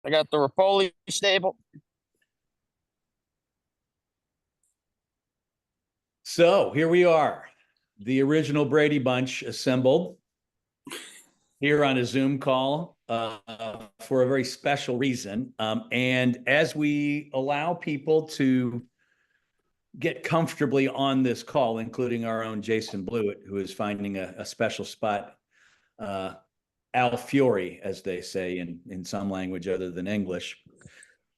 I got the Rapoli stable. So here we are, the original Brady Bunch assembled here on a Zoom call for a very special reason. And as we allow people to get comfortably on this call, including our own Jason Blewett, who is finding a special spot, Al Fiore, as they say in some language other than English.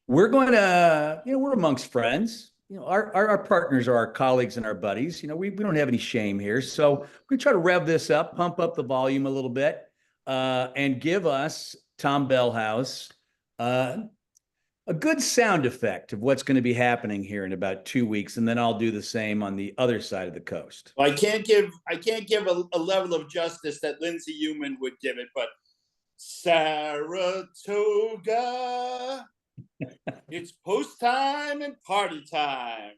We're going to, we're amongst friends. Our partners are our colleagues and our buddies. We don't have any shame here. So we're going to try to rev this up, pump up the volume a little bit, and give us, Tom Bellhouse, a good sound effect of what's going to be happening here in about 2 weeks. And then I'll do the same on the other side of the coast. Well, I can't give a level of justice that Lindsay Human would give it, but Saratoga. It's post time and party time.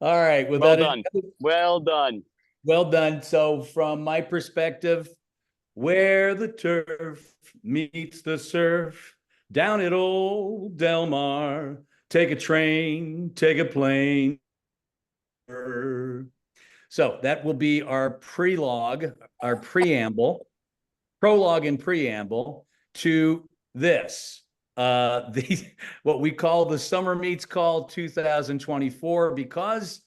All right. Well done. Well done. Well done. So from my perspective, where the turf meets the surf, down at old Del Mar, take a train, take a plane. So that will be our prologue and preamble to this. What we call the Summer Meets Call 2024, because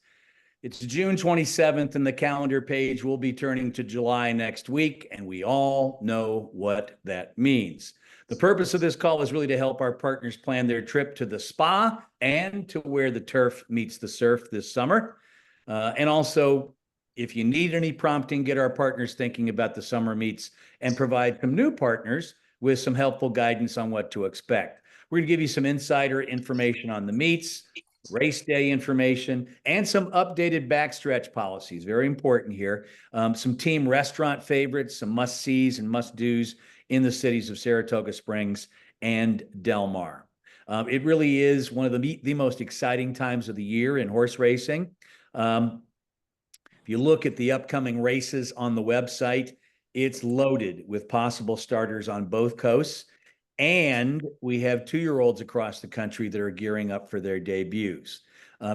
it's June 27th and the calendar page will be turning to July next week, and we all know what that means. The purpose of this call is really to help our partners plan their trip to the spa and to where the turf meets the surf this summer. And also, if you need any prompting, get our partners thinking about the summer meets and provide some new partners with some helpful guidance on what to expect. We're going to give you some insider information on the meets, race day information, and some updated backstretch policies. Very important here. Some team restaurant favorites, some must-sees and must-dos in the cities of Saratoga Springs and Del Mar. It really is one of the most exciting times of the year in horse racing. If you look at the upcoming races on the website, it's loaded with possible starters on both coasts. And we have 2-year-olds across the country that are gearing up for their debuts.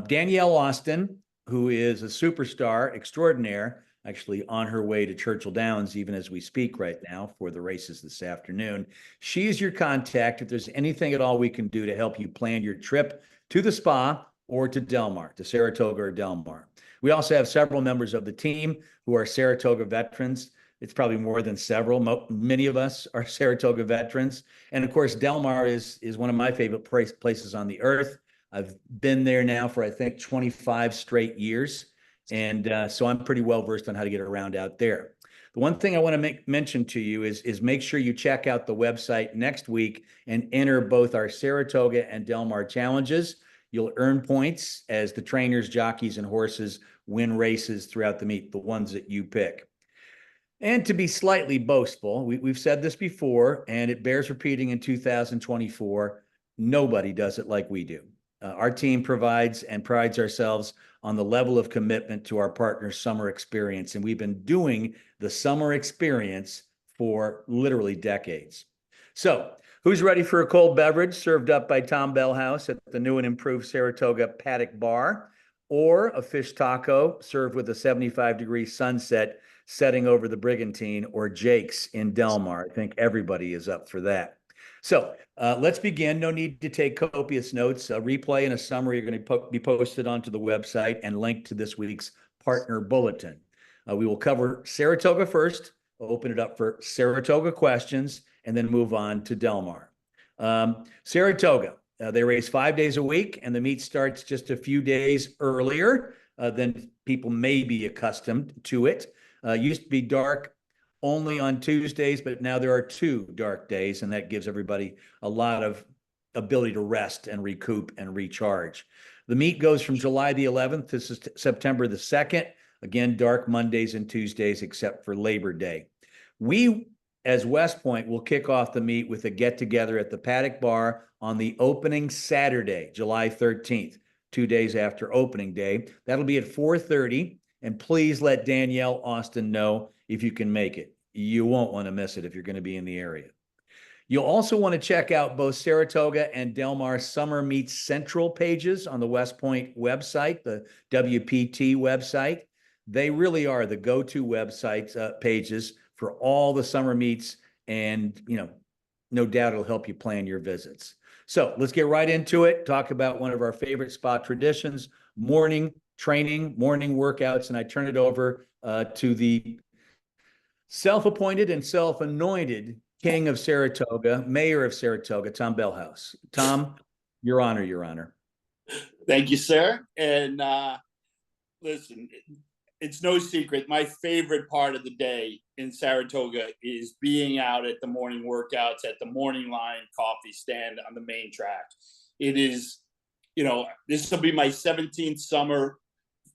Danielle Austin, who is a superstar extraordinaire, actually on her way to Churchill Downs, even as we speak right now for the races this afternoon. She is your contact if there's anything at all we can do to help you plan your trip to the spa or to Del Mar, to Saratoga or Del Mar. We also have several members of the team who are Saratoga veterans. It's probably more than several. Many of us are Saratoga veterans. And of course, Del Mar is one of my favorite places on the earth. I've been there now for, I think, 25 straight years. And so I'm pretty well versed on how to get around out there. The one thing I want to mention to you is make sure you check out the website next week and enter both our Saratoga and Del Mar challenges. You'll earn points as the trainers, jockeys, and horses win races throughout the meet, the ones that you pick. And to be slightly boastful, we've said this before, and it bears repeating in 2024, nobody does it like we do. Our team provides and prides ourselves on the level of commitment to our partners' summer experience, and we've been doing the summer experience for literally decades. So, who's ready for a cold beverage served up by Tom Bellhouse at the new and improved Saratoga Paddock Bar, or a fish taco served with a 75-degree sunset setting over the Brigantine, or Jake's in Del Mar? I think everybody is up for that. So let's begin. No need to take copious notes. A replay and a summary are going to be posted onto the website and linked to this week's partner bulletin. We will cover Saratoga first, open it up for Saratoga questions, and then move on to Del Mar. Saratoga, they race 5 days a week, and the meet starts just a few days earlier than people may be accustomed to it. Used to be dark only on Tuesdays, but now there are 2 dark days, and that gives everybody a lot of ability to rest and recoup and recharge. The meet goes from July the 11th to September the 2nd. Again, dark Mondays and Tuesdays, except for Labor Day. We, as West Point, will kick off the meet with a get-together at the Paddock Bar on the opening Saturday, July 13th, 2 days after opening day. That'll be at 4:30. And please let Danielle Austin know if you can make it. You won't want to miss it if you're going to be in the area. You'll also want to check out both Saratoga and Del Mar Summer Meets Central pages on the West Point website, the WPT website. They really are the go-to websites pages for all the summer meets, and no doubt it'll help you plan your visits. So let's get right into it. Talk about one of our favorite spa traditions: morning training, morning workouts, and I turn it over to the self-appointed and self-anointed King of Saratoga, Mayor of Saratoga, Tom Bellhouse. Tom, your honor. Thank you, sir. And listen, it's no secret. My favorite part of the day in Saratoga is being out at the morning workouts at the Morning Line coffee stand on the main track. It is, this will be my 17th summer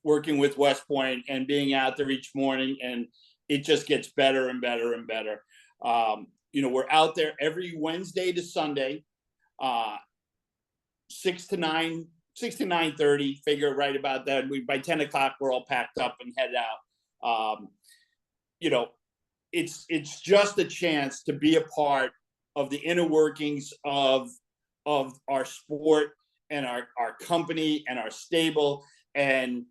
working with West Point and being out there each morning, and it just gets better and better and better. We're out there every Wednesday to Sunday, 6 to 9:30, figure right about that. By 10 o'clock, we're all packed up and head out. It's just a chance to be a part of the inner workings of our sport and our company and our stable. And,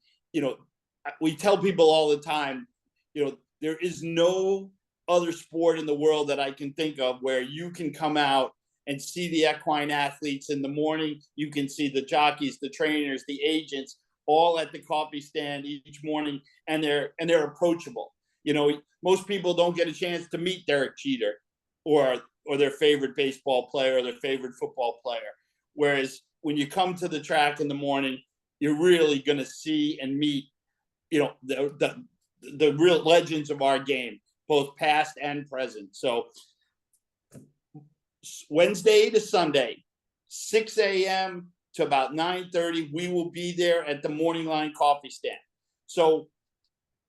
we tell people all the time, there is no other sport in the world that I can think of where you can come out and see the equine athletes in the morning. You can see the jockeys, the trainers, the agents, all at the coffee stand each morning, and they're approachable. Most people don't get a chance to meet Derek Jeter or their favorite baseball player or their favorite football player. Whereas when you come to the track in the morning, you're really going to see and meet, the real legends of our game, both past and present. So Wednesday to Sunday, 6 a.m. to about 9:30, we will be there at the Morning Line coffee stand. So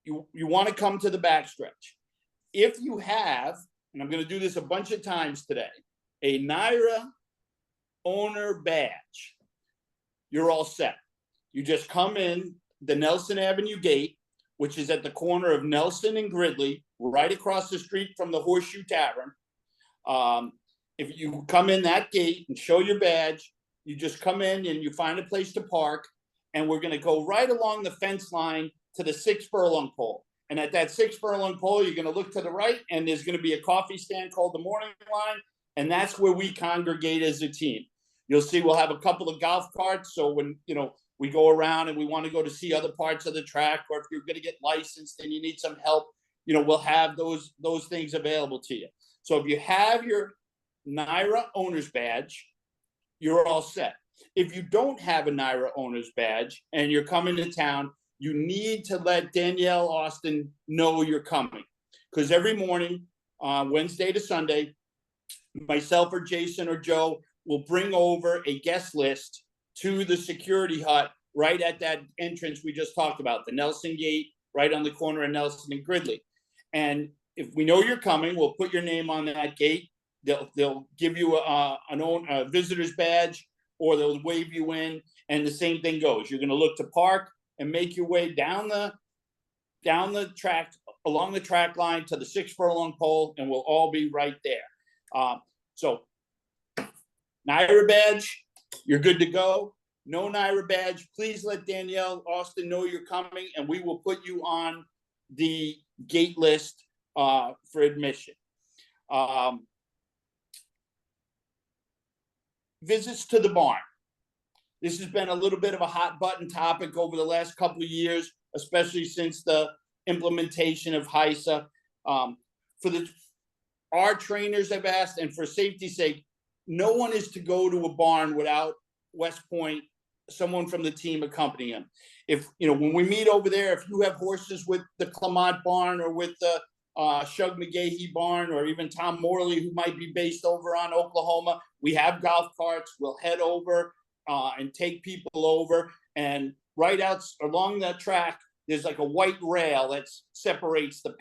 you want to come to the backstretch. If you have, and I'm going to do this a bunch of times today, a NYRA owner badge, you're all set. You just come in the Nelson Avenue gate, which is at the corner of Nelson and Gridley, right across the street from the Horseshoe Tavern. If you come in that gate and show your badge, you just come in and you find a place to park, and we're going to go right along the fence line to the 6 furlong pole. And at that 6 furlong pole, you're going to look to the right, and there's going to be a coffee stand called the Morning Line, and that's where we congregate as a team. You'll see we'll have a couple of golf carts, so when we go around and we want to go to see other parts of the track, or if you're going to get licensed and you need some help, we'll have those things available to you. So if you have your NYRA owner's badge, you're all set. If you don't have a NYRA owner's badge and you're coming to town, you need to let Danielle Austin know you're coming. Because every morning, Wednesday to Sunday, myself or Jason or Joe will bring over a guest list to the security hut right at that entrance we just talked about, the Nelson Gate, right on the corner of Nelson and Gridley. And if we know you're coming, we'll put your name on that gate. They'll give you a visitor's badge, or they'll wave you in, and the same thing goes. You're going to look to park and make your way down the track, along the track line to the 6 furlong pole, and we'll all be right there. So NYRA badge, you're good to go. No NYRA badge, please let Danielle Austin know you're coming, and we will put you on the gate list for admission. Visits to the barn. This has been a little bit of a hot button topic over the last couple of years, especially since the implementation of HISA. Our trainers have asked, and for safety's sake, no one is to go to a barn without West Point, someone from the team accompanying them. If, when we meet over there, if you have horses with the Clement barn or with the Shug McGahee barn, or even Tom Morley, who might be based over on Oklahoma, we have golf carts. We'll head over and take people over. And right out along that track, there's like a white rail that separates the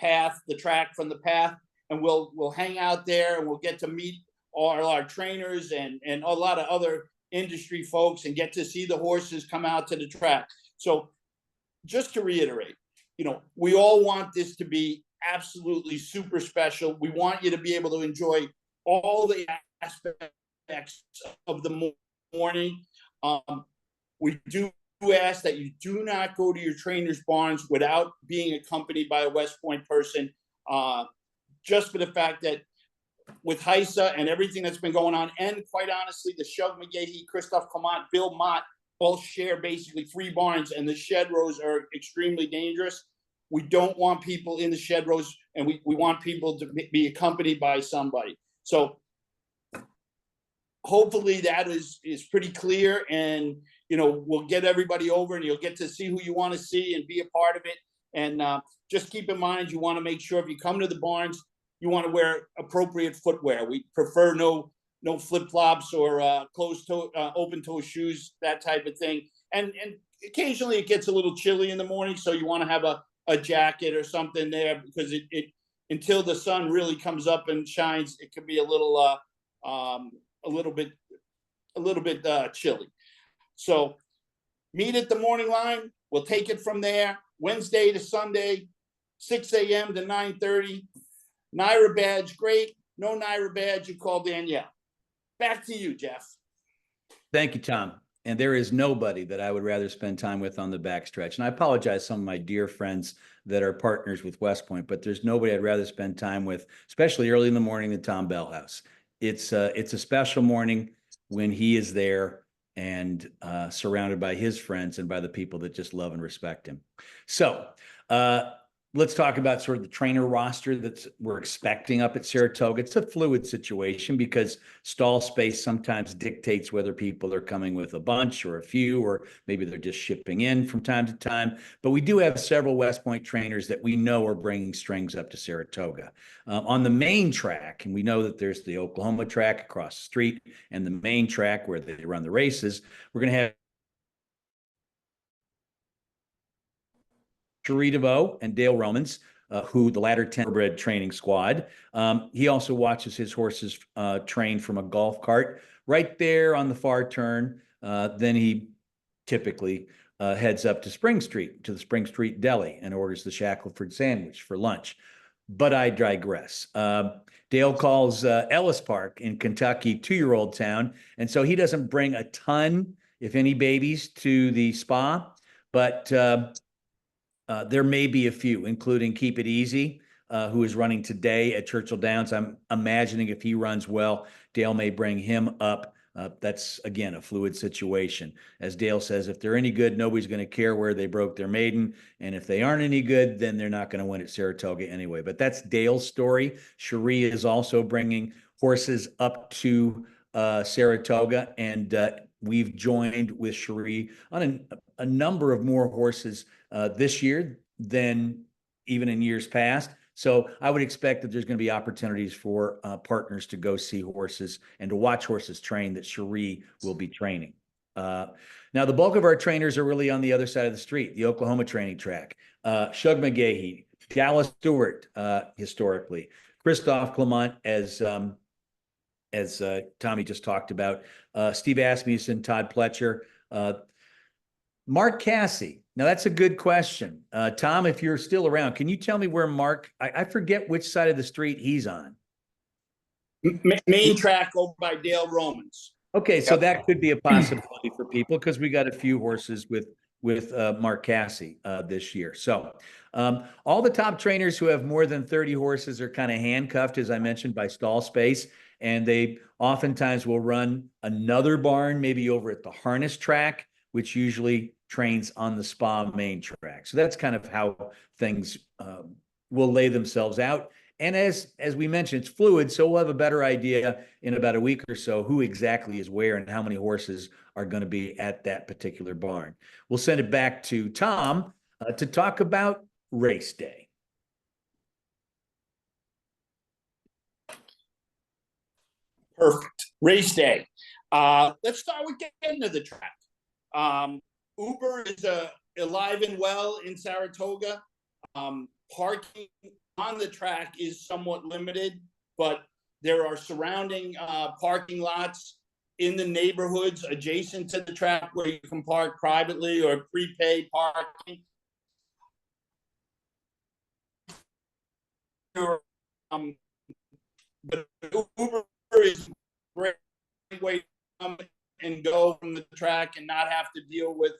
track from the path. And we'll hang out there, and we'll get to meet all our trainers and a lot of other industry folks, and get to see the horses come out to the track. So just to reiterate, we all want this to be absolutely super special. We want you to be able to enjoy all the aspects of the morning. We do ask that you do not go to your trainers' barns without being accompanied by a West Point person, just for the fact that with HISA and everything that's been going on, and quite honestly, the Shug McGahee, Christophe Clement, Bill Mott all share basically 3 barns, and the shed rows are extremely dangerous. We don't want people in the shed rows, and we want people to be accompanied by somebody. So hopefully that is pretty clear, and we'll get everybody over, and you'll get to see who you want to see and be a part of it. And just keep in mind, you want to make sure if you come to the barns, you want to wear appropriate footwear. We prefer no flip-flops or closed toe, open toe shoes, that type of thing. And occasionally it gets a little chilly in the morning, so you want to have a jacket or something there, because it until the sun really comes up and shines, it can be a little bit chilly. So meet at the morning line. We'll take it from there. Wednesday to Sunday, 6 a.m. to 9:30. NYRA badge, great. No NYRA badge, you call Danielle. Back to you, Jeff. Thank you, Tom. And there is nobody that I would rather spend time with on the backstretch. And I apologize to some of my dear friends that are partners with West Point, but there's nobody I'd rather spend time with, especially early in the morning, than Tom Bellhouse. It's a special morning when he is there and surrounded by his friends and by the people that just love and respect him. So let's talk about sort of the trainer roster that we're expecting up at Saratoga. It's a fluid situation because stall space sometimes dictates whether people are coming with a bunch or a few, or maybe they're just shipping in from time to time. But we do have several West Point trainers that we know are bringing strings up to Saratoga. On the main track, and we know that there's the Oklahoma track across the street and the main track where they run the races, we're going to have Cherie DeVoe and Dale Romans, who the latter bred training squad. He also watches his horses train from a golf cart right there on the far turn. Then he typically heads up to Spring Street, to the Spring Street Deli, and orders the Shackelford sandwich for lunch. But I digress. Dale calls Ellis Park in Kentucky 2-year-old town, and so he doesn't bring a ton, if any, babies to the spa, but there may be a few, including Keep It Easy, who is running today at Churchill Downs. I'm imagining if he runs well, Dale may bring him up. That's, again, a fluid situation. As Dale says, if they're any good, nobody's going to care where they broke their maiden. And if they aren't any good, then they're not going to win at Saratoga anyway. But that's Dale's story. Cherie is also bringing horses up to Saratoga, and we've joined with Cherie on a number of more horses this year than even in years past. So I would expect that there's going to be opportunities for partners to go see horses and to watch horses train that Cherie will be training. Now, the bulk of our trainers are really on the other side of the street, the Oklahoma training track. Shug McGahee, Dallas Stewart, historically, Christophe Clement, as Tommy just talked about, Steve Asmussen, Todd Pletcher, Mark Cassie. Now, that's a good question. Tom, if you're still around, can you tell me where Mark, I forget which side of the street he's on. Main track over by Dale Romans. Okay, so that could be a possibility for people because we got a few horses with Mark Cassie this year. So all the top trainers who have more than 30 horses are kind of handcuffed, as I mentioned, by stall space. And they oftentimes will run another barn, maybe over at the harness track, which usually trains on the spa main track. So that's kind of how things will lay themselves out. And as we mentioned, it's fluid, so we'll have a better idea in about a week or so who exactly is where and how many horses are going to be at that particular barn. We'll send it back to Tom to talk about race day. Perfect. Race day. Let's start with getting to the track. Uber is alive and well in Saratoga. Parking on the track is somewhat limited, but there are surrounding parking lots in the neighborhoods adjacent to the track where you can park privately or prepaid parking. But Uber is a great way to come and go from the track and not have to deal with.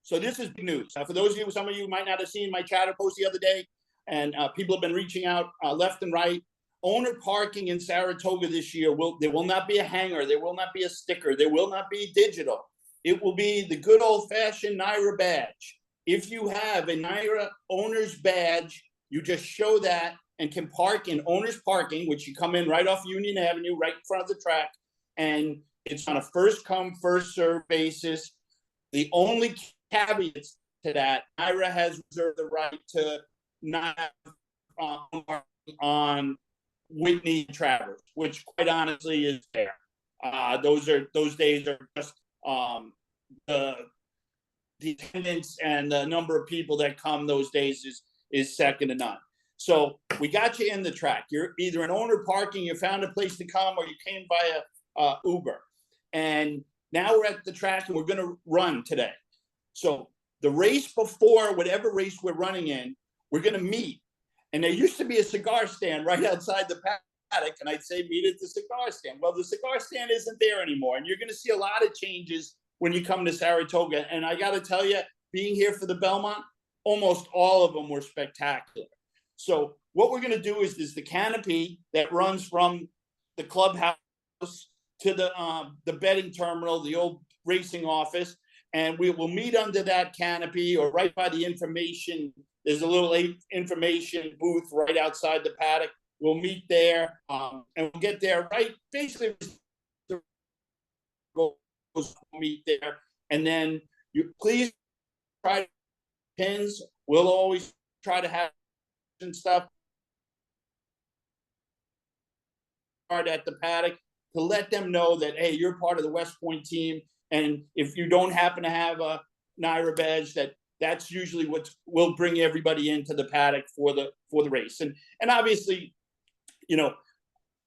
So this is big news. For those of you, some of you might not have seen my chatter post the other day, and people have been reaching out left and right. Owner parking in Saratoga this year there will not be a hanger, there will not be a sticker, there will not be digital. It will be the good old-fashioned NYRA badge. If you have a NYRA owner's badge, you just show that and can park in owner's parking, which you come in right off Union Avenue, right in front of the track, and it's on a first come, first serve basis. The only caveat to that, NYRA has reserved the right to not have on Whitney and Travers, which quite honestly is fair. Those days are just the attendance and the number of people that come those days is second to none. So we got you in the track. You're either an owner parking, you found a place to come, or you came via Uber. And now we're at the track and we're going to run today. So the race before whatever race we're running in, we're going to meet. And there used to be a cigar stand right outside the paddock, and I'd say meet at the cigar stand. Well, the cigar stand isn't there anymore, and you're going to see a lot of changes when you come to Saratoga. And I got to tell you, being here for the Belmont, almost all of them were spectacular. So what we're going to do is the canopy that runs from the clubhouse to the betting terminal, the old racing office, and we will meet under that canopy or right by the information. There's a little information booth right outside the paddock. We'll meet there, and we'll get there right. Basically, we'll meet there, and then you please try to pins. We'll always try to have and stuff at the paddock to let them know that, hey, you're part of the West Point team, and if you don't happen to have a NYRA badge, that's usually what will bring everybody into the paddock for the race. And obviously, you know,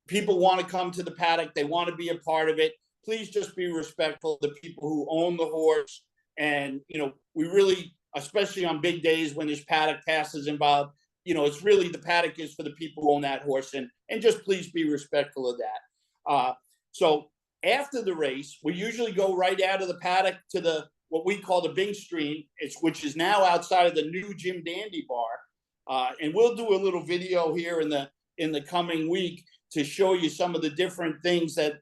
people want to come to the paddock, they want to be a part of it. Please just be respectful of the people who own the horse. And, you know, we really, especially on big days when there's paddock passes involved, you know, it's really the paddock is for the people who own that horse, and just please be respectful of that. So after the race, we usually go right out of the paddock to what we call the Bing Stream, which is now outside of the new Jim Dandy bar. And we'll do a little video here in the coming week to show you some of the different things that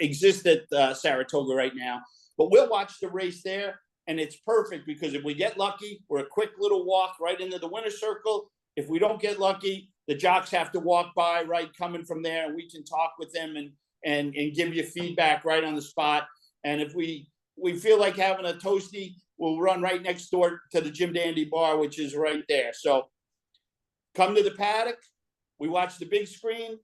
exist at Saratoga right now. But we'll watch the race there, and it's perfect because if we get lucky, we're a quick little walk right into the winner's circle. If we don't get lucky, the jocks have to walk by right coming from there, and we can talk with them and give you feedback right on the spot. And if we feel like having a toasty, we'll run right next door to the Jim Dandy bar, which is right there. So come to the paddock, we watch the big screen,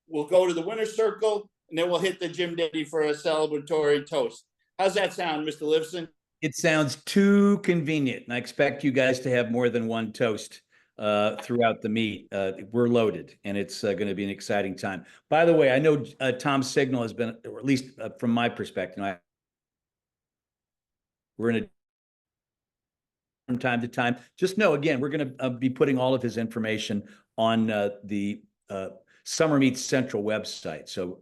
we'll go to the winner's circle, and then we'll hit the Jim Dandy for a celebratory toast. How's that sound, Mr. Livson? It sounds too convenient, and I expect you guys to have more than one toast throughout the meet. We're loaded, and it's going to be an exciting time. By the way, I know Tom's signal has been, or at least from my perspective, we're in a from time to time. Just know, again, we're going to be putting all of his information on the Summer Meets Central website. So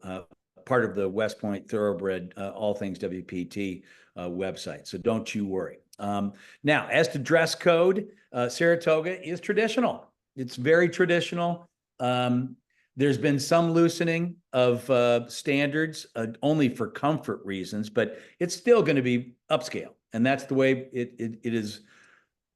part of the West Point Thoroughbred, all things WPT website. So don't you worry. Now, as to dress code, Saratoga is traditional. It's very traditional. There's been some loosening of standards only for comfort reasons, but it's still going to be upscale. And that's the way it is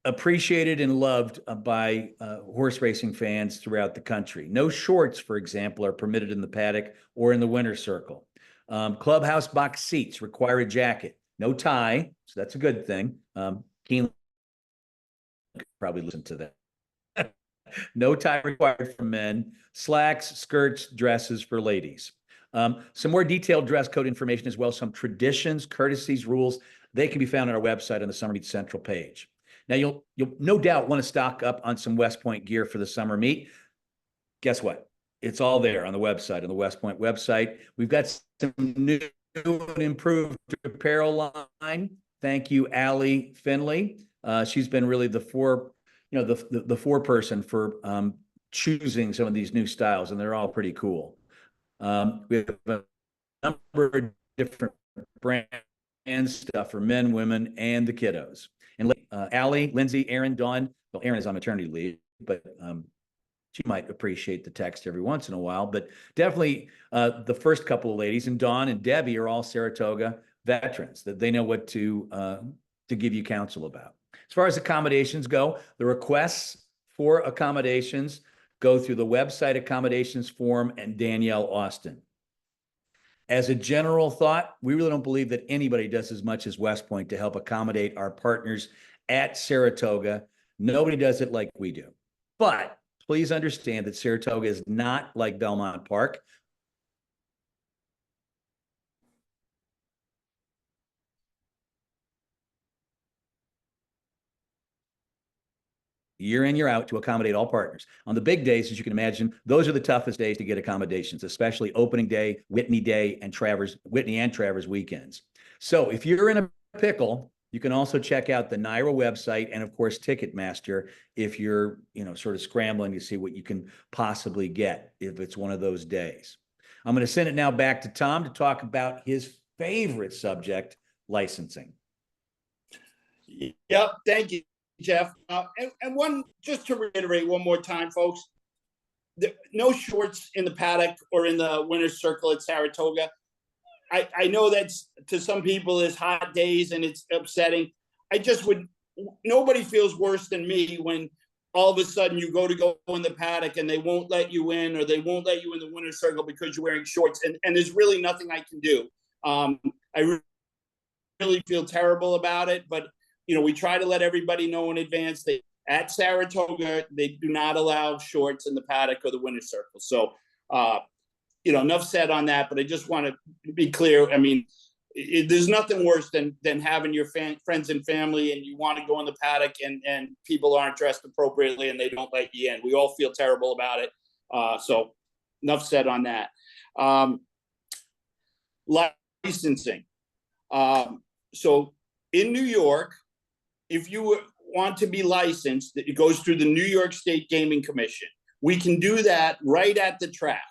appreciated and loved by horse racing fans throughout the country. No shorts, for example, are permitted in the paddock or in the winner's circle. Clubhouse box seats require a jacket. No tie, so that's a good thing. Keen probably listen to that. No tie required for men. Slacks, skirts, dresses for ladies. Some more detailed dress code information as well. Some traditions, courtesies, rules. They can be found on our website on the Summer Meet Central page. Now, you'll no doubt want to stock up on some West Point gear for the summer meet. Guess what? It's all there on the website, on the West Point website. We've got some new and improved apparel line. Thank you, Allie Finley. She's been really the foreperson for choosing some of these new styles, and they're all pretty cool. We have of different brand stuff for men, women, and the kiddos. And Allie, Lindsay, Aaron, Dawn. Well, Aaron is on maternity leave, but she might appreciate the text every once in a while. But definitely the first couple of ladies, and Dawn and Debbie are all Saratoga veterans, that they know what to give you counsel about. As far as accommodations go, the requests for accommodations go through the website accommodations form and Danielle Austin. As a general thought, we really don't believe that anybody does as much as West Point to help accommodate our partners at Saratoga. Nobody does it like we do. But please understand that Saratoga is not like Belmont Park. Year in, year out to accommodate all partners. On the big days, as you can imagine, those are the toughest days to get accommodations, especially opening day, Whitney Day, and Whitney and Travers weekends. So if you're in a pickle, you can also check out the NYRA website and, of course, Ticketmaster if you're, sort of scrambling to see what you can possibly get if it's one of those days. I'm going to send it now back to Tom to talk about his favorite subject, licensing. Yep. Thank you, Jeff. And one, just to reiterate one more time, folks, no shorts in the paddock or in the winner's circle at Saratoga. I know that's to some people is hot days and it's upsetting. Nobody feels worse than me when all of a sudden you go in the paddock and they won't let you in, or they won't let you in the winner's circle because you're wearing shorts, and there's really nothing I can do. I really feel terrible about it, but we try to let everybody know in advance that at Saratoga, they do not allow shorts in the paddock or the winner's circle. So, enough said on that, but I just want to be clear. I mean, there's nothing worse than having your friends and family and you want to go in the paddock and people aren't dressed appropriately and they don't let you in. We all feel terrible about it. So enough said on that. Licensing. So in New York, if you want to be licensed, it goes through the New York State Gaming Commission. We can do that right at the track.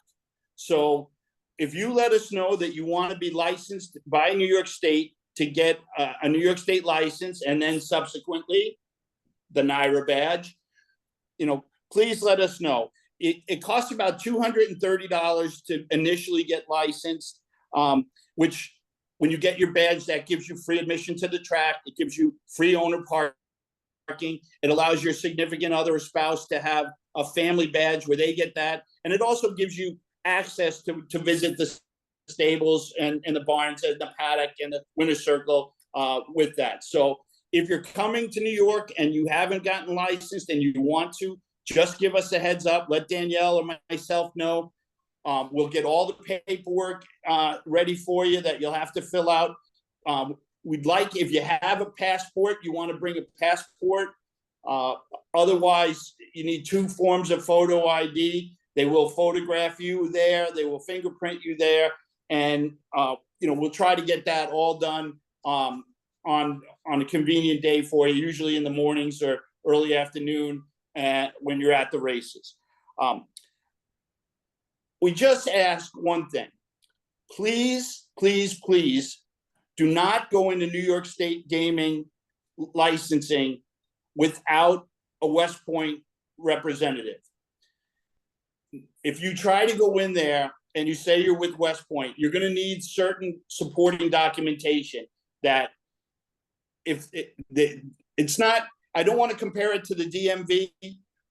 So if you let us know that you want to be licensed by New York State to get a New York State license and then subsequently the NYRA badge, please let us know. It costs about $230 to initially get licensed, which when you get your badge, that gives you free admission to the track. It gives you free owner parking. It allows your significant other or spouse to have a family badge where they get that. And it also gives you access to visit the stables and the barns and the paddock and the winner's circle with that. So if you're coming to New York and you haven't gotten licensed and you want to, just give us a heads up. Let Danielle or myself know. We'll get all the paperwork ready for you that you'll have to fill out. We'd like, if you have a passport, you want to bring a passport. Otherwise, you need 2 forms of photo ID. They will photograph you there. They will fingerprint you there. And, we'll try to get that all done on a convenient day for you, usually in the mornings or early afternoon when you're at the races. We just ask one thing. Please, please, please do not go into New York State gaming licensing without a West Point representative. If you try to go in there and you say you're with West Point, you're going to need certain supporting documentation that it's not, I don't want to compare it to the DMV,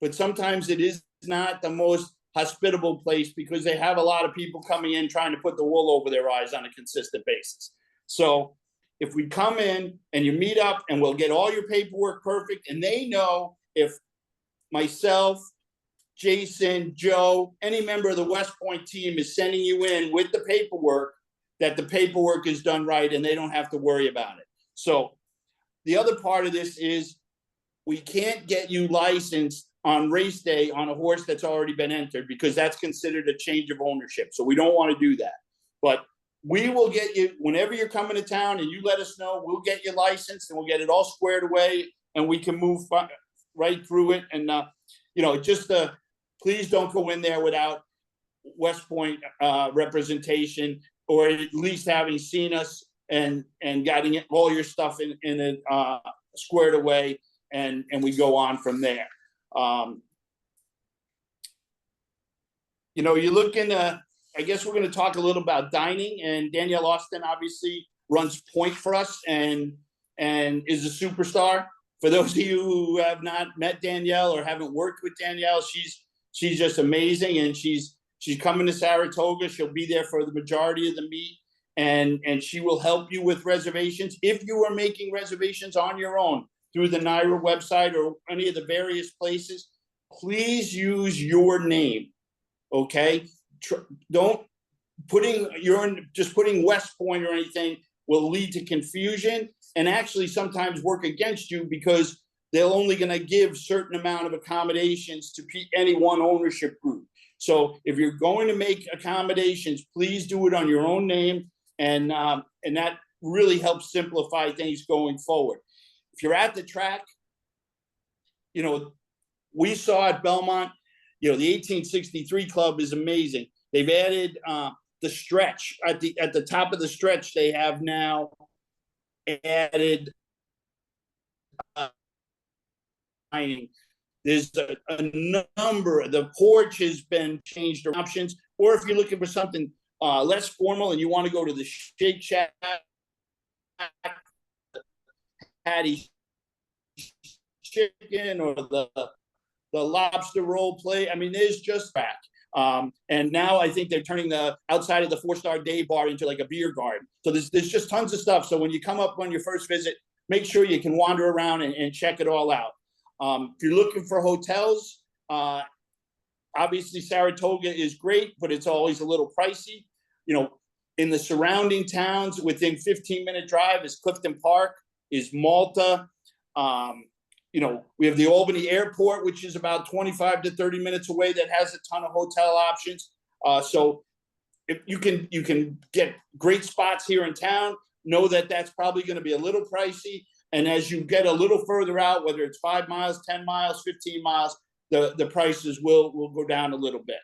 but sometimes it is not the most hospitable place because they have a lot of people coming in trying to put the wool over their eyes on a consistent basis. So if we come in and you meet up and we'll get all your paperwork perfect, and they know if myself, Jason, Joe, any member of the West Point team is sending you in with the paperwork, that the paperwork is done right and they don't have to worry about it. So the other part of this is we can't get you licensed on race day on a horse that's already been entered because that's considered a change of ownership. So we don't want to do that. But we will get you, whenever you're coming to town and you let us know, we'll get you licensed and we'll get it all squared away and we can move right through it. And, please don't go in there without West Point representation. or at least having seen us and getting all your stuff in it squared away, and we go on from there. You know, you're looking to, I guess we're going to talk a little about dining, and Danielle Austin obviously runs Point for us and is a superstar. For those of you who have not met Danielle or haven't worked with Danielle, she's just amazing, and she's coming to Saratoga. She'll be there for the majority of the meet, and she will help you with reservations. If you are making reservations on your own through the NYRA website or any of the various places, please use your name. Okay, don't just putting West Point or anything will lead to confusion and actually sometimes work against you, because they're only going to give certain amount of accommodations to any one ownership group. So if you're going to make accommodations, please do it on your own name, and that really helps simplify things going forward. If you're at the track, you know, we saw at Belmont, you know, the 1863 Club is amazing. They've added the stretch at the top of the stretch. They have now added there's a number. The porch has been changed to options, or if you're looking for something less formal and you want to go to the Shake Shack, Patty Chicken, or the lobster roll play. I mean, there's just back. And now I think they're turning the outside of the 4-star day bar into like a beer garden. So there's just tons of stuff. So when you come up on your first visit, make sure you can wander around and check it all out. If you're looking for hotels, obviously Saratoga is great, but it's always a little pricey. You know, in the surrounding towns within 15-minute drive is Clifton Park, is Malta. You know, we have the Albany Airport, which is about 25 to 30 minutes away, that has a ton of hotel options. So if you can get great spots here in town, know that that's probably going to be a little pricey. And as you get a little further out, whether it's 5 miles, 10 miles, 15 miles, the prices will go down a little bit.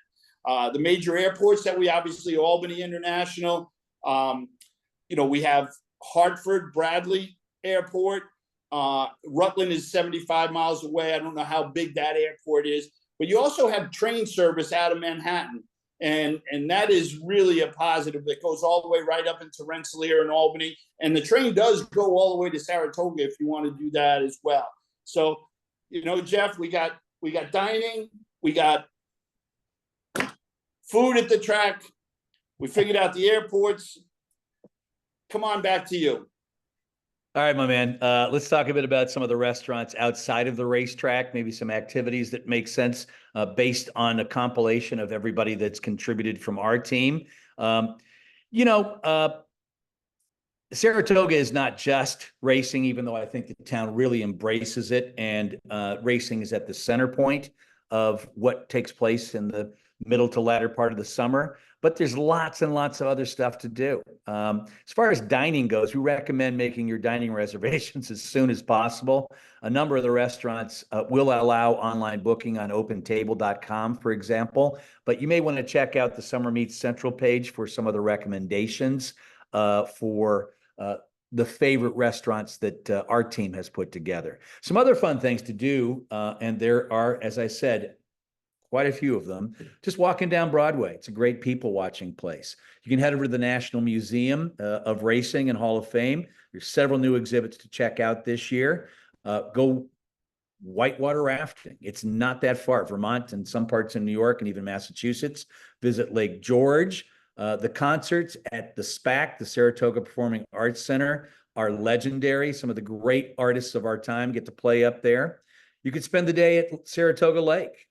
The major airports that we obviously, Albany International, you know, we have Hartford, Bradley Airport. Rutland is 75 miles away. I don't know how big that airport is, but you also have train service out of Manhattan. And that is really a positive that goes all the way right up into Rensselaer and Albany. And the train does go all the way to Saratoga if you want to do that as well. So, you know, Jeff, we got dining, we got food at the track, we figured out the airports. Come on, back to you. All right, my man. Let's talk a bit about some of the restaurants outside of the racetrack, maybe some activities that make sense based on a compilation of everybody that's contributed from our team. You know, Saratoga is not just racing, even though I think the town really embraces it, and racing is at the center point of what takes place in the middle to latter part of the summer. But there's lots and lots of other stuff to do. As far as dining goes, we recommend making your dining reservations as soon as possible. A number of the restaurants will allow online booking on opentable.com, for example, but you may want to check out the Summer Meets Central page for some of the recommendations for the favorite restaurants that our team has put together. Some other fun things to do, and there are, as I said, quite a few of them, just walking down Broadway. It's a great people watching place. You can head over to the National Museum of Racing and Hall of Fame. There's several new exhibits to check out this year. Go whitewater rafting. It's not that far. Vermont and some parts in New York and even Massachusetts. Visit Lake George. The concerts at the SPAC, the Saratoga Performing Arts Center, are legendary. Some of the great artists of our time get to play up there. You could spend the day at Saratoga Lake,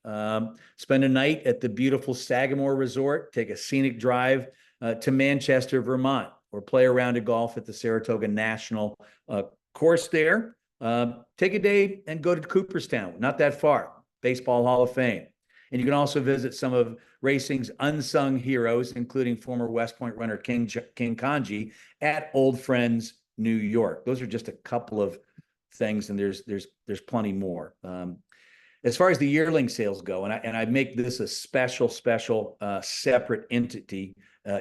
spend a night at the beautiful Sagamore Resort, take a scenic drive to Manchester, Vermont, or play a round of golf at the Saratoga National course there. Take a day and go to Cooperstown, not that far, Baseball Hall of Fame. And you can also visit some of racing's unsung heroes, including former West Point runner King Kanji at Old Friends, New York. Those are just a couple of things, and there's plenty more. As far as the yearling sales go, and I make this a special separate entity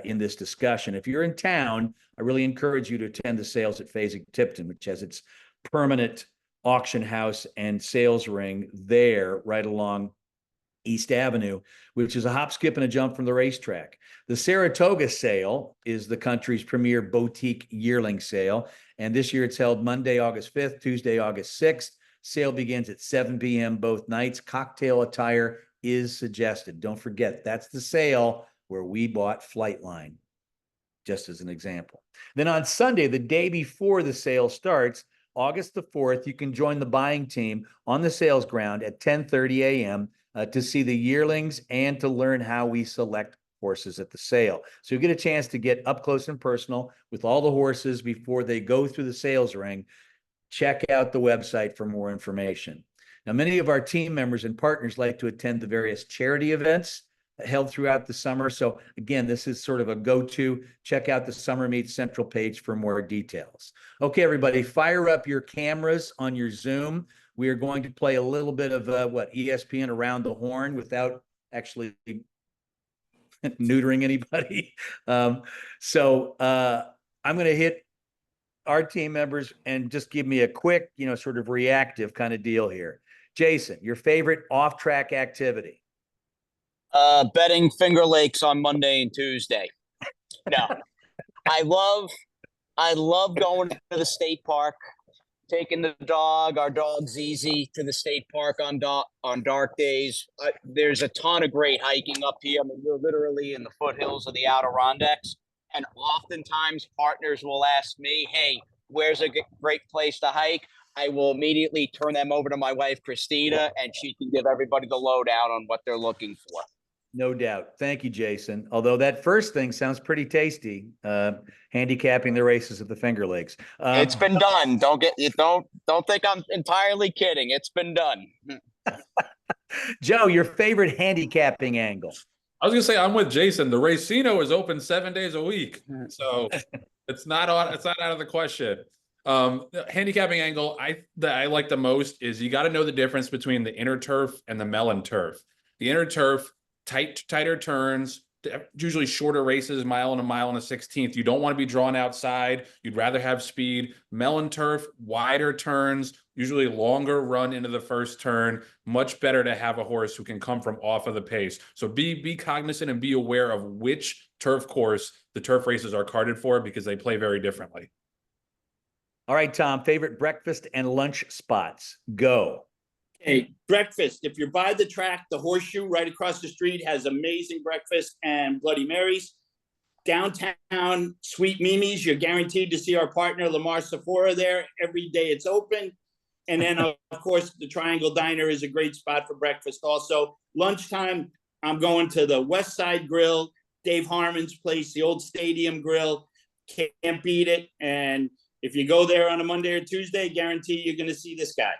in this discussion. If you're in town, I really encourage you to attend the sales at Fasig-Tipton, which has its permanent auction house and sales ring there right along East Avenue, which is a hop, skip, and a jump from the racetrack. The Saratoga sale is the country's premier boutique yearling sale. And this year it's held Monday, August 5th, Tuesday, August 6th. Sale begins at 7 p.m. both nights. Cocktail attire is suggested. Don't forget, that's the sale where we bought Flightline, just as an example. Then on Sunday, the day before the sale starts, August the 4th, you can join the buying team on the sales ground at 10:30 a.m. To see the yearlings and to learn how we select horses at the sale. So you get a chance to get up close and personal with all the horses before they go through the sales ring. Check out the website for more information. Now, many of our team members and partners like to attend the various charity events held throughout the summer. So again, this is sort of a go-to. Check out the Summer Meet Central page for more details. Okay, everybody, fire up your cameras on your Zoom. We are going to play a little bit of ESPN Around the Horn without actually neutering anybody. I'm going to hit our team members and just give me a quick, sort of reactive kind of deal here. Jason, your favorite off-track activity? Betting Finger Lakes on Monday and Tuesday. No, I love going to the state park, taking our dog Zizi, to the state park on dark days. There's a ton of great hiking up here. I mean, we're literally in the foothills of the Adirondacks, and oftentimes partners will ask me, "Hey, where's a great place to hike?" I will immediately turn them over to my wife, Christina, and she can give everybody the lowdown on what they're looking for. No doubt. Thank you, Jason. Although that first thing sounds pretty tasty, handicapping the races at the Finger Lakes. It's been done. Don't think I'm entirely kidding. It's been done. Joe, your favorite handicapping angle? I was gonna say I'm with Jason. The Racino is open 7 days a week, so it's not out of the question. Handicapping angle that I like the most is you got to know the difference between the inner turf and the melon turf. The inner turf, tighter turns, usually shorter races, mile and a 1/16. You don't want to be drawn outside. You'd rather have speed. Melon turf, wider turns, usually longer run into the first turn. Much better to have a horse who can come from off of the pace. So be cognizant and be aware of which turf course the turf races are carded for, because they play very differently. All right, Tom, favorite breakfast and lunch spots. Go. Hey, breakfast. If you're by the track, the Horseshoe right across the street has amazing breakfast and Bloody Marys. Downtown, Sweet Mimi's. You're guaranteed to see our partner, Lamar Sephora, there. Every day it's open. And then, of course, the Triangle Diner is a great spot for breakfast also. Lunchtime, I'm going to the West Side Grill, Dave Harmon's place, the old Stadium Grill. Can't beat it. And if you go there on a Monday or Tuesday, guarantee you're going to see this guy.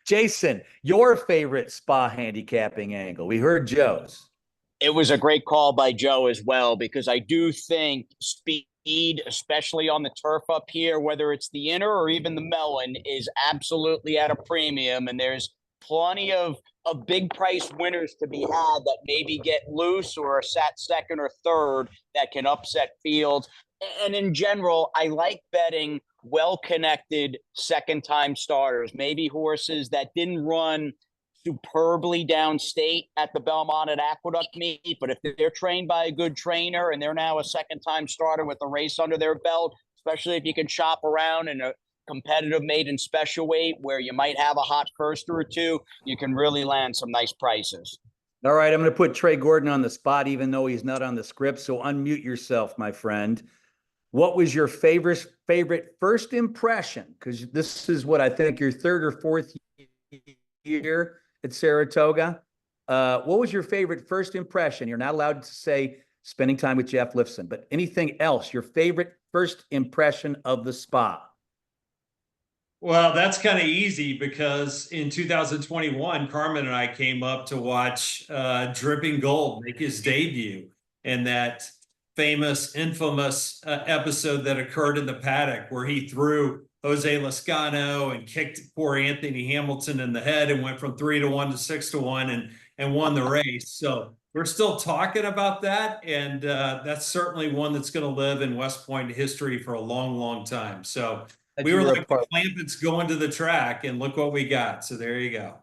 Jason, your favorite spa handicapping angle? We heard Joe's. It was a great call by Joe as well, because I do think speed, especially on the turf up here, whether it's the inner or even the melon, is absolutely at a premium. And there's plenty of big price winners to be had that maybe get loose or are sat second or third that can upset fields. And in general, I like betting well-connected second-time starters, maybe horses that didn't run superbly downstate at the Belmont and Aqueduct meet, but if they're trained by a good trainer and they're now a second-time starter with a race under their belt, especially if you can shop around in a competitive maiden special weight where you might have a hot first or two, you can really land some nice prices. All right, I'm going to put Trey Gordon on the spot, even though he's not on the script, so unmute yourself, my friend. What was your favorite first impression? Because this is what I think your third or fourth year at Saratoga. What was your favorite first impression? You're not allowed to say spending time with Jeff Lifson, but anything else, your favorite first impression of the spa? Well, that's kind of easy because in 2021, Carmen and I came up to watch Dripping Gold make his debut in that famous, infamous episode that occurred in the paddock where he threw Jose Lascano and kicked poor Anthony Hamilton in the head and went from 3-1 to 6-1 and won the race. So we're still talking about that, and that's certainly one that's going to live in West Point history for a long, long time. So That we you were were a like part. the Clampets going to the track, and look what we got. So there you go.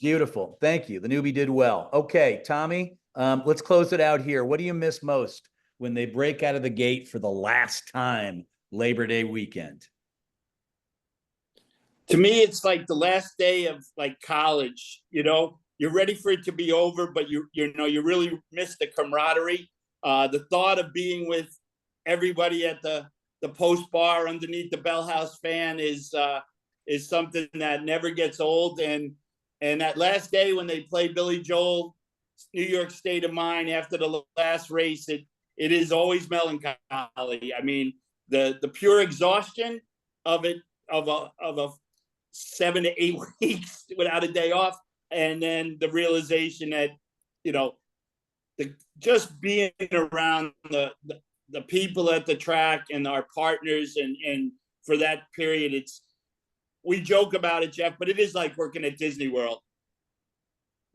Beautiful. Thank you. The newbie did well. Okay, Tommy, let's close it out here. What do you miss most when they break out of the gate for the last time Labor Day weekend? To me, it's like the last day of like college. You're ready for it to be over, but you really miss the camaraderie. The thought of being with everybody at the post bar underneath the Bell House fan is something that never gets old. And that last day when they play Billy Joel, New York State of Mind after the last race, it is always melancholy. I mean, the pure exhaustion of it, of a 7 to 8 weeks without a day off, and then the realization that just being around the people at the track and our partners, and for that period, we joke about it, Jeff, but it is like working at Disney World.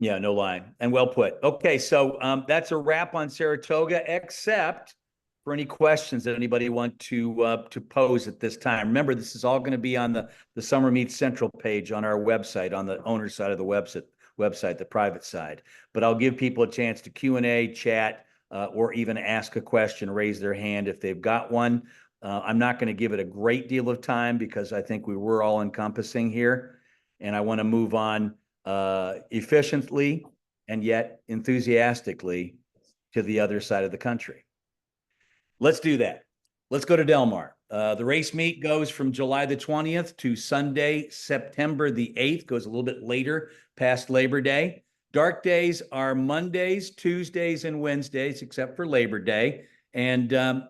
Yeah, no lie. And well put. Okay, so that's a wrap on Saratoga, except for any questions that anybody want to pose at this time. Remember, this is all going to be on the Summer Meets Central page on our website, on the owner side of the website, the private side. But I'll give people a chance to Q&A, chat, or even ask a question, raise their hand if they've got one. I'm not going to give it a great deal of time because I think we were all encompassing here, and I want to move on efficiently and yet enthusiastically to the other side of the country. Let's do that. Let's go to Del Mar. The race meet goes from July the 20th to Sunday, September the 8th, goes a little bit later past Labor Day. Dark days are Mondays, Tuesdays, and Wednesdays, except for Labor Day. And got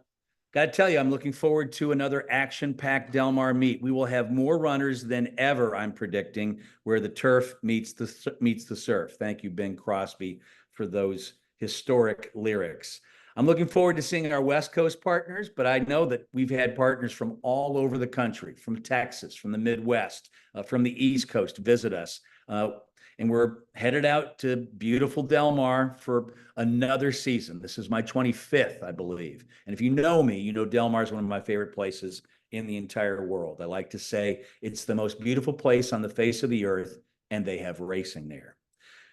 to tell you, I'm looking forward to another action-packed Del Mar meet. We will have more runners than ever, I'm predicting, where the turf meets the surf. Thank you, Ben Crosby, for those historic lyrics. I'm looking forward to seeing our West Coast partners, but I know that we've had partners from all over the country, from Texas, from the Midwest, from the East Coast visit us. And we're headed out to beautiful Del Mar for another season. This is my 25th, I believe. And if you know me, you know Del Mar is one of my favorite places in the entire world. I like to say it's the most beautiful place on the face of the earth, and they have racing there.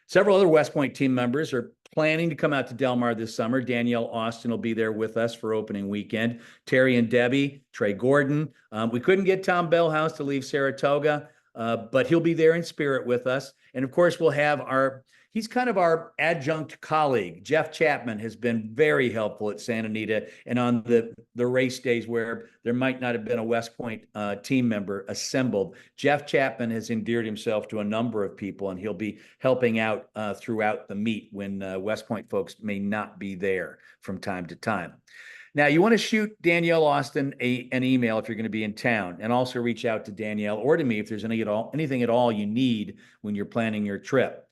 Several other West Point team members are planning to come out to Del Mar this summer. Danielle Austin will be there with us for opening weekend. Terry and Debbie, Trey Gordon. We couldn't get Tom Bellhouse to leave Saratoga, but he'll be there in spirit with us. And of course, we'll have he's kind of our adjunct colleague. Jeff Chapman has been very helpful at Santa Anita and on the race days where there might not have been a West Point team member assembled. Jeff Chapman has endeared himself to a number of people, and he'll be helping out throughout the meet when West Point folks may not be there from time to time. Now, you want to shoot Danielle Austin an email if you're going to be in town, and also reach out to Danielle or to me if there's anything at all you need when you're planning your trip.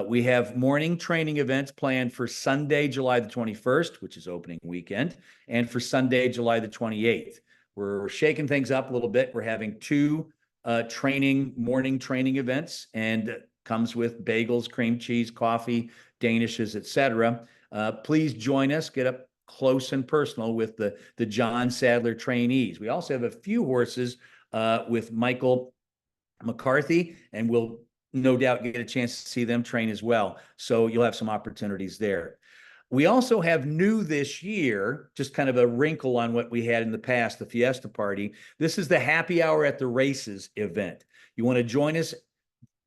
We have morning training events planned for Sunday, July the 21st, which is opening weekend, and for Sunday, July the 28th. We're shaking things up a little bit. We're having two morning training events, and comes with bagels, cream cheese, coffee, danishes, etc. Please join us. Get up close and personal with the John Sadler trainees. We also have a few horses with Michael McCarthy, and we'll no doubt get a chance to see them train as well. So you'll have some opportunities there. We also have new this year, just kind of a wrinkle on what we had in the past, the Fiesta Party. This is the Happy Hour at the Races event. You want to join us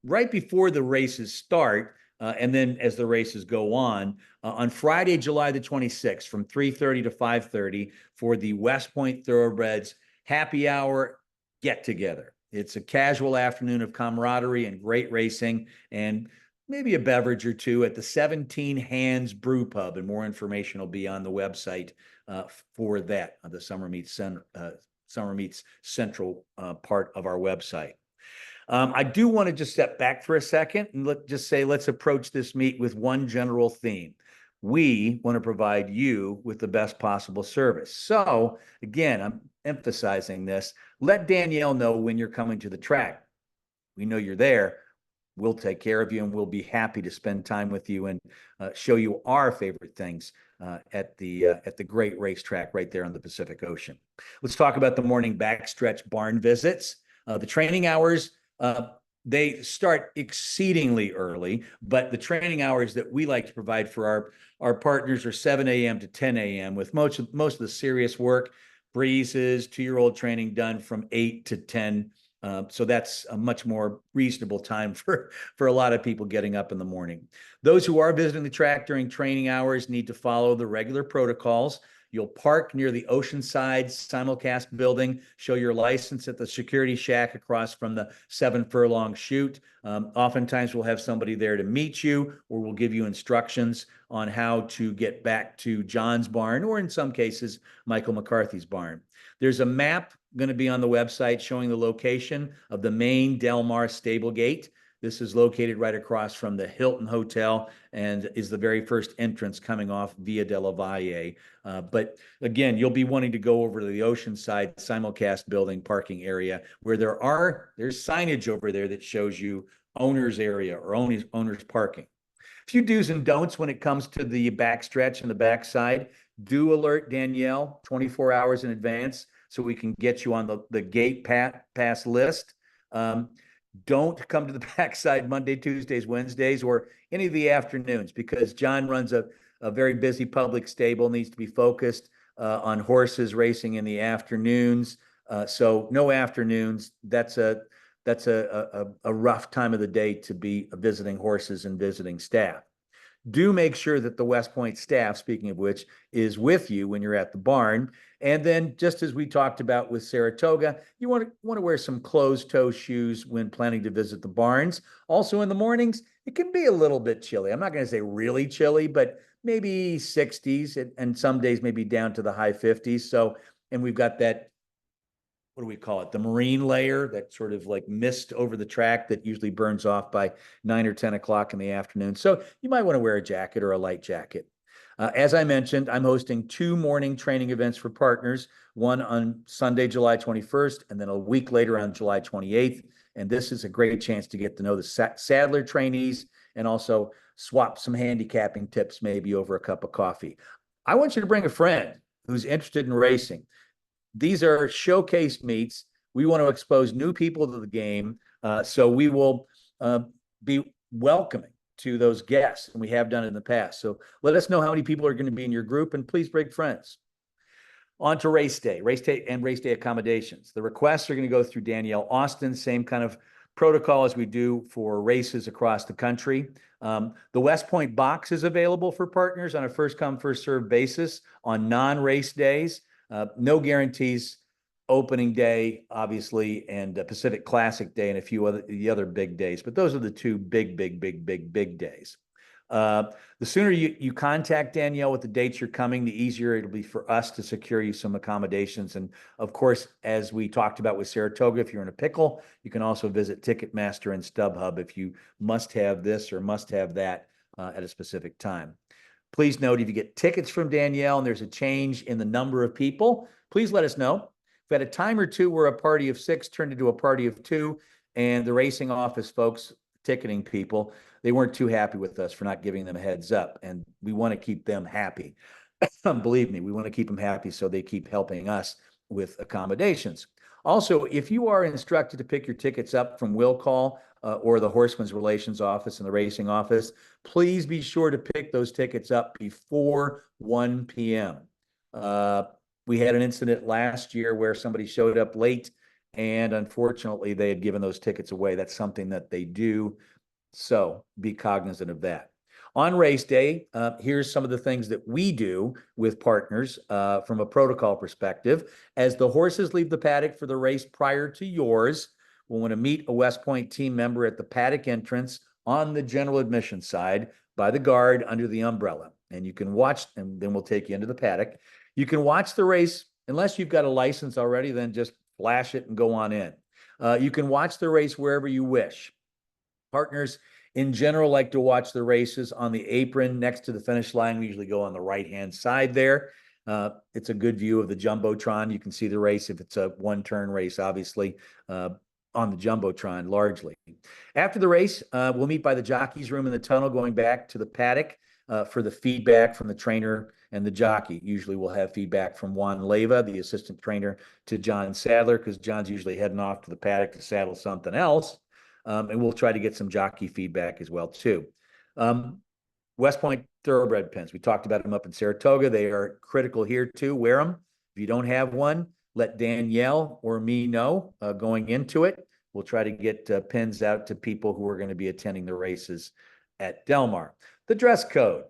right before the races start, and then as the races go on Friday, July the 26th, from 3:30 to 5:30 for the West Point Thoroughbreds Happy Hour get together. It's a casual afternoon of camaraderie and great racing, and maybe a beverage or two at the 17 Hands Brew Pub. And more information will be on the website for that, the Summer Meets Central part of our website. I do want to just step back for a second and let's approach this meet with one general theme. We want to provide you with the best possible service. So again, I'm emphasizing this. Let Danielle know when you're coming to the track. We know you're there. we'll take care of you, and we'll be happy to spend time with you and show you our favorite things at the great racetrack right there on the Pacific Ocean. Let's talk about the morning backstretch barn visits. The training hours, they start exceedingly early, but the training hours that we like to provide for our partners are 7 a.m. to 10 a.m. with most of the serious work, breezes, 2-year-old training done from 8 to 10. So that's a much more reasonable time for a lot of people getting up in the morning. Those who are visiting the track during training hours need to follow the regular protocols. You'll park near the Oceanside simulcast building, show your license at the security shack across from the 7-furlong chute. Oftentimes we'll have somebody there to meet you, or we'll give you instructions on how to get back to John's barn, or in some cases, Michael McCarthy's barn. There's a map going to be on the website showing the location of the main Del Mar stable gate. This is located right across from the Hilton Hotel and is the very first entrance coming off Via della Valle. But again, you'll be wanting to go over to the Oceanside simulcast building parking area where there's signage over there that shows you owner's area or owner's parking. A few do's and don'ts when it comes to the backstretch and the backside. Do alert Danielle 24 hours in advance so we can get you on the gate pass list. Don't come to the backside Monday, Tuesdays, Wednesdays, or any of the afternoons, because John runs a very busy public stable, needs to be focused on horses racing in the afternoons. So no afternoons. That's a rough time of the day to be visiting horses and visiting staff. Do make sure that the West Point staff, speaking of which, is with you when you're at the barn. And then, just as we talked about with Saratoga, you want to wear some closed-toe shoes when planning to visit the barns. Also, in the mornings, it can be a little bit chilly. I'm not going to say really chilly, but maybe 60s, and some days maybe down to the high 50s. So, and we've got that, what do we call it? The marine layer, that sort of like mist over the track that usually burns off by 9 or 10 o'clock in the afternoon. So you might want to wear a jacket or a light jacket. As I mentioned, I'm hosting 2 morning training events for partners, one on Sunday, July 21st, and then a week later on July 28th. And this is a great chance to get to know the saddler trainees and also swap some handicapping tips, maybe over a cup of coffee. I want you to bring a friend who's interested in racing. These are showcase meets. We want to expose new people to the game. So we will be welcoming to those guests, and we have done it in the past. So let us know how many people are going to be in your group, and please bring friends. On to race day and race day accommodations. The requests are going to go through Danielle Austin, same kind of protocol as we do for races across the country. The West Point box is available for partners on a first-come, first-served basis on non-race days. No guarantees opening day, obviously, and Pacific Classic Day and a few other big days. But those are the 2 big days. The sooner you contact Danielle with the dates you're coming, the easier it'll be for us to secure you some accommodations. And of course, as we talked about with Saratoga, if you're in a pickle, you can also visit Ticketmaster and StubHub if you must have this or must have that at a specific time. Please note, if you get tickets from Danielle and there's a change in the number of people, please let us know. We've had a time or two where a party of 6 turned into a party of 2, and the racing office folks, ticketing people, they weren't too happy with us for not giving them a heads up, and we want to keep them happy. Believe me, we want to keep them happy so they keep helping us with accommodations. Also, if you are instructed to pick your tickets up from Will Call or the Horsemen's Relations Office and the racing office, please be sure to pick those tickets up before 1 p.m. We had an incident last year where somebody showed up late, and unfortunately, they had given those tickets away. That's something that they do, so be cognizant of that. On race day, here's some of the things that we do with partners from a protocol perspective. As the horses leave the paddock for the race prior to yours, we'll want to meet a West Point team member at the paddock entrance on the general admission side by the guard under the umbrella. And you can watch, and then we'll take you into the paddock. You can watch the race, unless you've got a license already, then just flash it and go on in. You can watch the race wherever you wish. Partners in general like to watch the races on the apron next to the finish line. We usually go on the right-hand side there. It's a good view of the Jumbotron. You can see the race if it's a one-turn race, obviously. on the Jumbotron largely. After the race, we'll meet by the jockey's room in the tunnel, going back to the paddock for the feedback from the trainer and the jockey. Usually we'll have feedback from Juan Leyva, the assistant trainer, to John Sadler, because John's usually heading off to the paddock to saddle something else. And we'll try to get some jockey feedback as well, too. West Point thoroughbred pins. We talked about them up in Saratoga. They are critical here, too. Wear them. If you don't have one, let Danielle or me know going into it. We'll try to get pins out to people who are going to be attending the races at Del Mar. The dress code,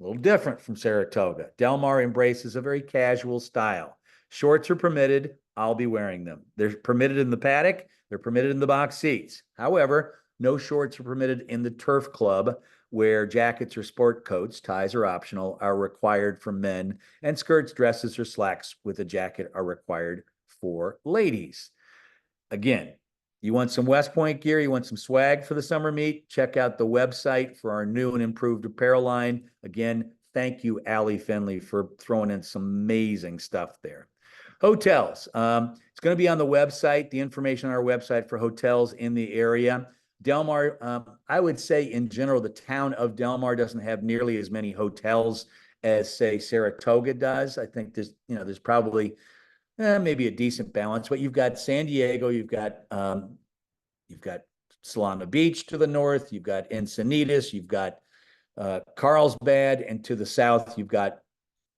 a little different from Saratoga. Del Mar embraces a very casual style. Shorts are permitted. I'll be wearing them. They're permitted in the paddock. They're permitted in the box seats. However, no shorts are permitted in the turf club, where jackets or sport coats, ties are optional, are required for men, and skirts, dresses, or slacks with a jacket are required for ladies. Again, you want some West Point gear, you want some swag for the summer meet, check out the website for our new and improved apparel line. Again, thank you, Allie Finley, for throwing in some amazing stuff there. Hotels. It's going to be on the website, the information on our website for hotels in the area. Del Mar, I would say in general, the town of Del Mar doesn't have nearly as many hotels as, say, Saratoga does. I think there's probably maybe a decent balance. But you've got San Diego, you've got Solana Beach to the north, you've got Encinitas, you've got Carlsbad, and to the south, you've got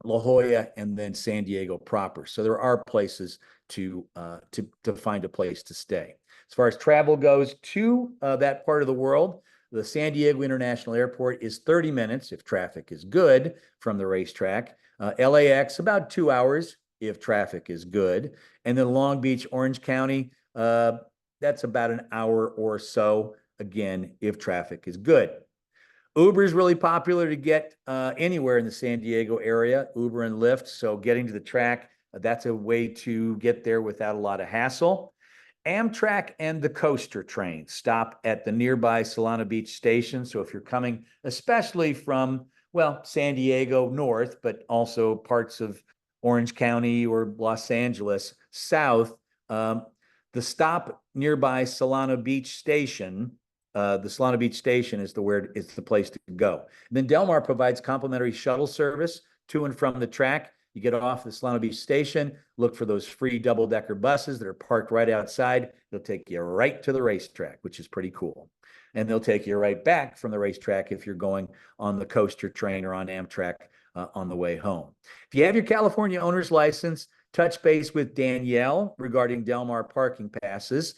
La Jolla, and then San Diego proper. So there are places to find a place to stay. As far as travel goes to that part of the world, the San Diego International Airport is 30 minutes if traffic is good from the racetrack. LAX, about 2 hours if traffic is good. And then Long Beach, Orange County, that's about an hour or so, again, if traffic is good. Uber is really popular to get anywhere in the San Diego area, Uber and Lyft. So getting to the track, that's a way to get there without a lot of hassle. Amtrak and the coaster train stop at the nearby Solana Beach station. So if you're coming, especially from, well, San Diego north, but also parts of Orange County or Los Angeles south, the stop nearby Solana Beach station, the Solana Beach station is the place to go. And then Del Mar provides complimentary shuttle service to and from the track. You get off the Solana Beach station, look for those free double-decker buses that are parked right outside. They'll take you right to the racetrack, which is pretty cool. And they'll take you right back from the racetrack if you're going on the coaster train or on Amtrak on the way home. If you have your California owner's license, touch base with Danielle regarding Del Mar parking passes.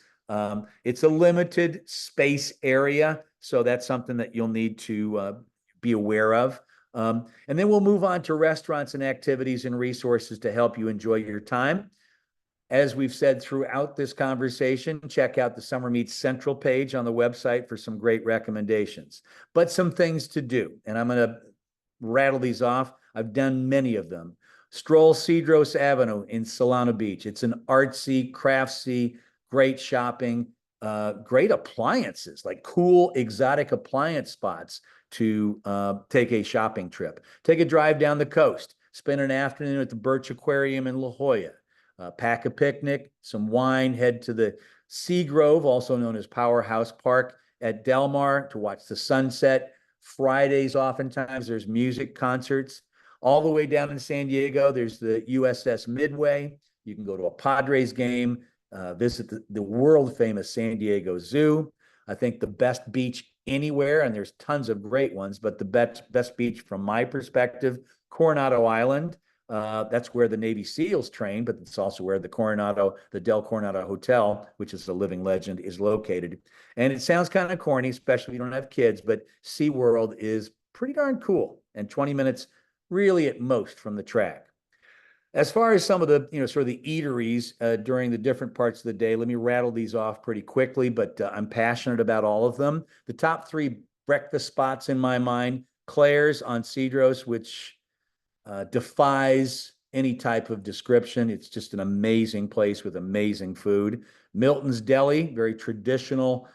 It's a limited space area, so that's something that you'll need to be aware of. And then we'll move on to restaurants and activities and resources to help you enjoy your time. As we've said throughout this conversation, check out the Summer Meets Central page on the website for some great recommendations. But some things to do, and I'm going to rattle these off. I've done many of them. Stroll Cedros Avenue in Solana Beach. It's an artsy, craftsy, great shopping, great appliances, like cool, exotic appliance spots to take a shopping trip. Take a drive down the coast. Spend an afternoon at the Birch Aquarium in La Jolla. Pack a picnic, some wine, head to the Sea Grove, also known as Powerhouse Park at Del Mar to watch the sunset. Fridays, oftentimes, there's music concerts. All the way down in San Diego, there's the USS Midway. You can go to a Padres game, visit the world-famous San Diego Zoo. I think the best beach anywhere, and there's tons of great ones, but the best beach from my perspective, Coronado Island. That's where the Navy SEALs train, but it's also where the Del Coronado Hotel, which is a living legend, is located. And it sounds kind of corny, especially if you don't have kids, but SeaWorld is pretty darn cool, and 20 minutes really at most from the track. As far as some of the, sort of the eateries during the different parts of the day, let me rattle these off pretty quickly, but I'm passionate about all of them. The top 3 breakfast spots in my mind: Claire's on Cedros, which defies any type of description. It's just an amazing place with amazing food. Milton's Deli, very traditional,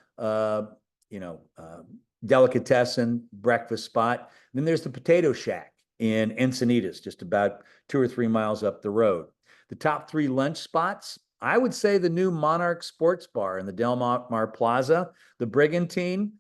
delicatessen breakfast spot. Then there's the Potato Shack in Encinitas, just about 2 or 3 miles up the road. The top 3 lunch spots I would say the new Monarch Sports Bar in the Del Mar Plaza, the Brigantine,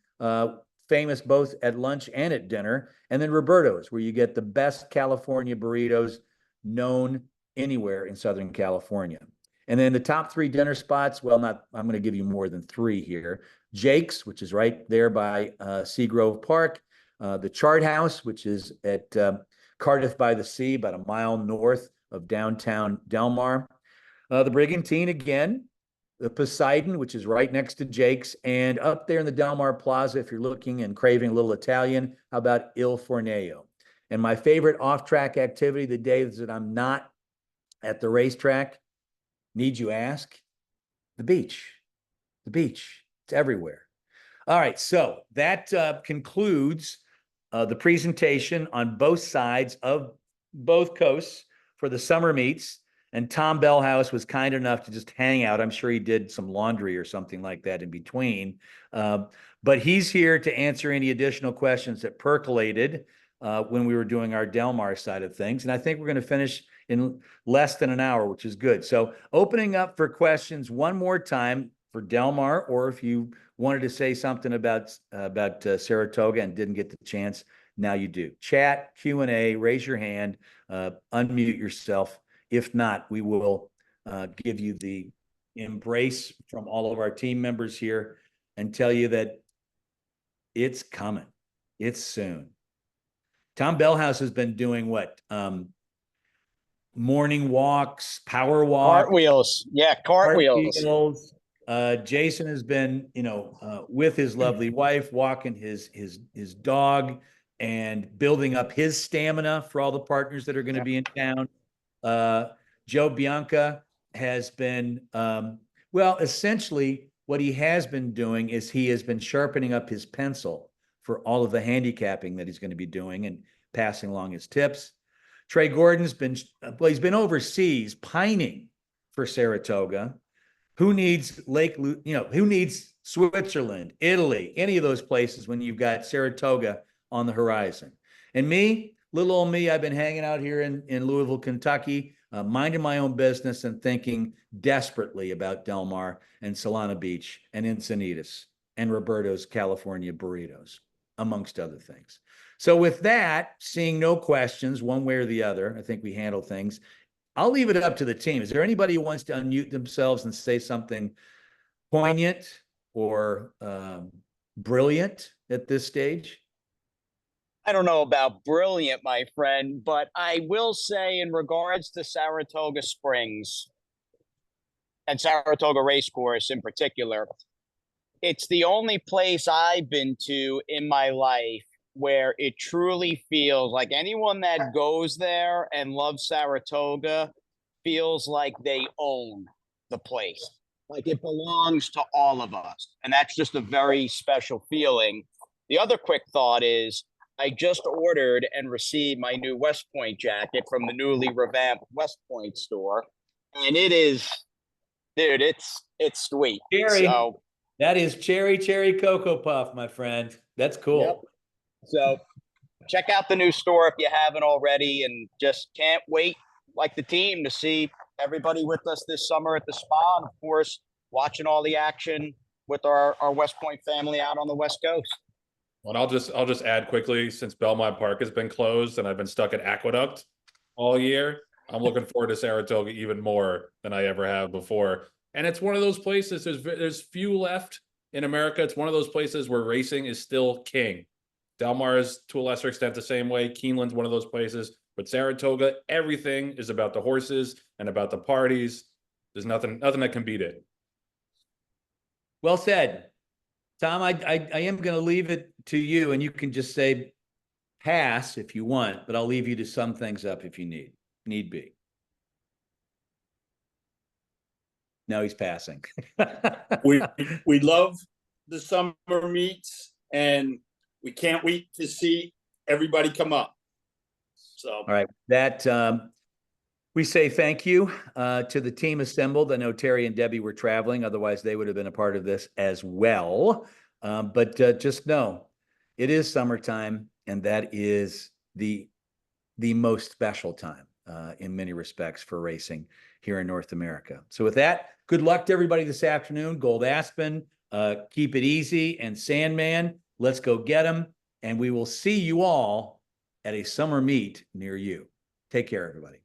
famous both at lunch and at dinner, and then Roberto's, where you get the best California burritos known anywhere in Southern California. And then the top 3 dinner spots, well, I'm going to give you more than 3 here. Jake's, which is right there by Seagrove Park, the Chart House, which is at Cardiff by the Sea, about a mile north of downtown Del Mar. The Brigantine again, the Poseidon, which is right next to Jake's, and up there in the Del Mar Plaza, if you're looking and craving a little Italian, how about Il Forneo? And my favorite off-track activity the days that I'm not at the racetrack, need you ask? The beach. The beach. It's everywhere. All right, so that concludes the presentation on both sides of both coasts for the summer meets. And Tom Bellhouse was kind enough to just hang out. I'm sure he did some laundry or something like that in between. But he's here to answer any additional questions that percolated when we were doing our Del Mar side of things. And I think we're going to finish in less than an hour, which is good. So opening up for questions one more time for Del Mar, or if you wanted to say something about Saratoga and didn't get the chance, now you do. Chat, Q&A, raise your hand, unmute yourself. If not, we will give you the embrace from all of our team members here and tell you that it's coming. It's soon. Tom Bellhouse has been doing what? Morning walks, power walks. Cartwheels. Yeah, cartwheels. Jason has been, with his lovely wife, walking his dog and building up his stamina for all the partners that are going to be in town. Joe Bianca has been, essentially what he has been doing is he has been sharpening up his pencil for all of the handicapping that he's going to be doing and passing along his tips. Trey Gordon's he's been overseas pining for Saratoga. Who needs who needs Switzerland, Italy, any of those places when you've got Saratoga on the horizon? And me, little old me, I've been hanging out here in Louisville, Kentucky, minding my own business and thinking desperately about Del Mar and Solana Beach and Encinitas and Roberto's California burritos, amongst other things. So with that, seeing no questions one way or the other, I think we handle things. I'll leave it up to the team. Is there anybody who wants to unmute themselves and say something poignant or brilliant at this stage? I don't know about brilliant, my friend, but I will say in regards to Saratoga Springs and Saratoga Racecourse in particular, it's the only place I've been to in my life where it truly feels like anyone that goes there and loves Saratoga feels like they own the place. Like it belongs to all of us. And that's just a very special feeling. The other quick thought is I just ordered and received my new West Point jacket from the newly revamped West Point store. And it is, dude, it's sweet. Cherry. So, that is cherry Cocoa Puff, my friend. That's cool. Yep. So check out the new store if you haven't already, and just can't wait, like the team, to see everybody with us this summer at the spa, and of course, watching all the action with our West Point family out on the West Coast. Well, I'll just add quickly, since Belmont Park has been closed and I've been stuck at Aqueduct all year, I'm looking forward to Saratoga even more than I ever have before. And it's one of those places, there's few left in America. It's one of those places where racing is still king. Del Mar is to a lesser extent the same way. Keeneland's one of those places. But Saratoga, everything is about the horses and about the parties. There's nothing that can beat it. Well said. Tom, I am going to leave it to you, and you can just say pass if you want, but I'll leave you to sum things up if you need be. No, he's passing. we love the summer meets, and we can't wait to see everybody come up. So, all right, that we say thank you to the team assembled. I know Terry and Debbie were traveling, otherwise they would have been a part of this as well. But just know it is summertime, and that is the most special time in many respects for racing. here in North America. So with that, good luck to everybody this afternoon. Gold Aspen, keep it easy, and Sandman, let's go get them. And we will see you all at a summer meet near you. Take care, everybody.